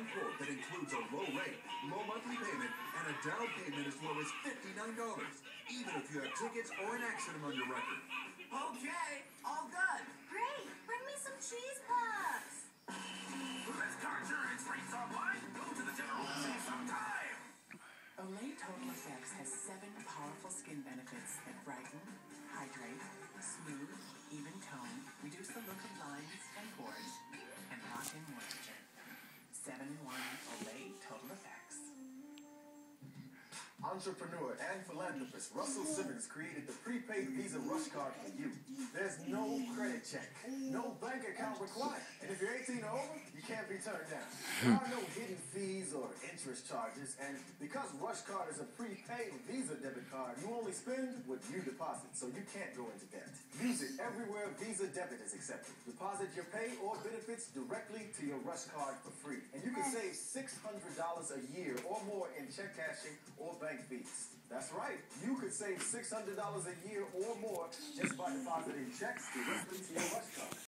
one quote that includes a low rate, low monthly payment, and a down payment as low as $59, even if you have tickets or an accident on your record. Okay, all done. Great! Bring me some cheese puffs! Let's card your rates online. Go to the general and save some time. Olay Total Effects has 7 powerful skin benefits that brighten, hydrate, smooth, even tone, reduce the look of lines and pores, and lock in moisture. 7-in-1 Olay Total Effects. Entrepreneur and philanthropist Russell Simmons created the prepaid Visa Rush Card for you. There's no credit check, no bank account required, and if you're 18 or over, you can't be turned down. There are no hidden fees or interest charges, and because Rush Card is a prepaid Visa debit card, you only spend what you deposit, so you can't go into debt. Use it everywhere Visa debit is accepted. Deposit your pay or benefits directly to your Rush Card for free, and you can save $600 a year or more in check cashing or bank fees. That's right, you could save $600 a year or more just by depositing checks directly to your Rush Card.